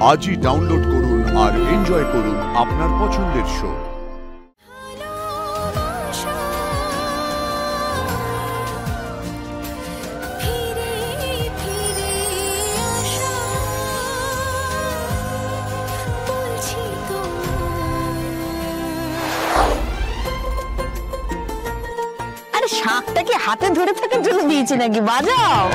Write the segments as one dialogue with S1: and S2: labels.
S1: আজই ডাউনলোড করুন আর এনজয় করুন আপনার পছন্দের শো।
S2: আরে শাকটা কি হাতে ধরে থাকার জন্য দিয়েছি নাকি? বাজাও।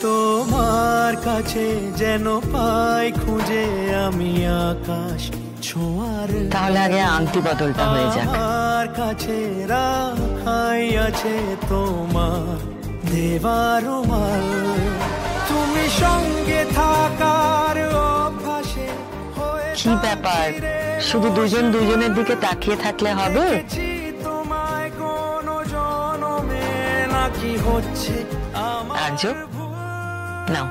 S3: তোমার কাছে যেন পাই খুঁজে আমি আকাশ ছোঁয়ার।
S2: তাহলে আগে আংটি বদলটা হয়ে যাক।
S3: আমার কাছে রাখাই আছে তোমার দেবার রুমাল। তুমি সঙ্গে থাকার অভ্যাসে
S2: কি ব্যাপার, শুধু দুজন দুজনের দিকে তাকিয়ে থাকলে হবে?
S3: তোমায় কোনো জনমে নাকি হচ্ছে
S2: আর্য, নাও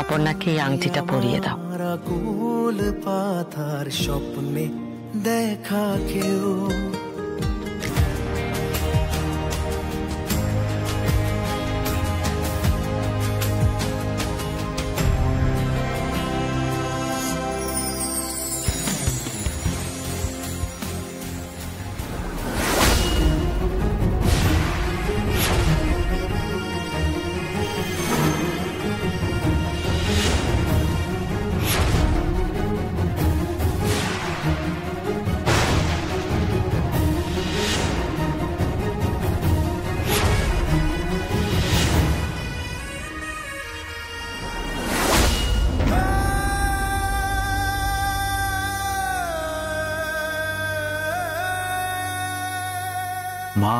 S2: অপর্ণাকে এই আংটিটা পরিয়ে দাও।
S3: কুল পাথার স্বপ্নে দেখা কেউ
S4: মা,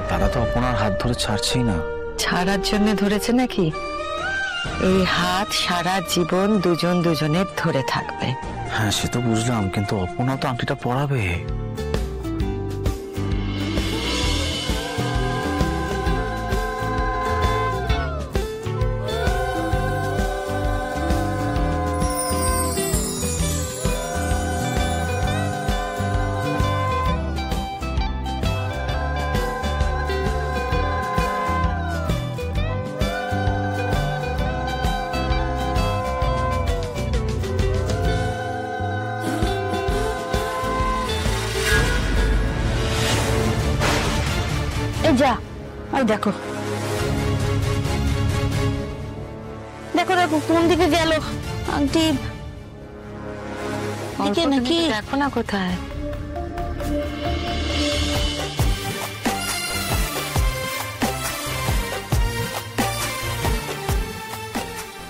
S4: তারা তো আপনার হাত ধরে ছাড়ছেই না।
S2: ছাড়ার জন্য ধরেছে নাকি? এই হাত সারা জীবন দুজন দুজনের ধরে থাকবে।
S4: হ্যাঁ, সে তো বুঝলাম, কিন্তু অপর্ণা তো আংটিটা পরাবে।
S2: যা, ওই দেখো দেখো দেখো কোন দিকে গেল আংটি। দিকে নাকি দেখো না কোথায়।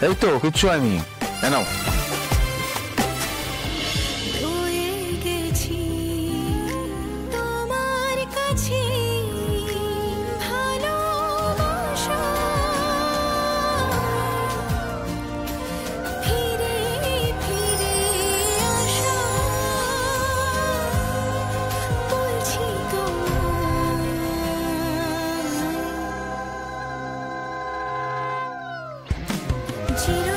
S4: এই তো কিচ্ছু হয়নি, নাও।
S5: চির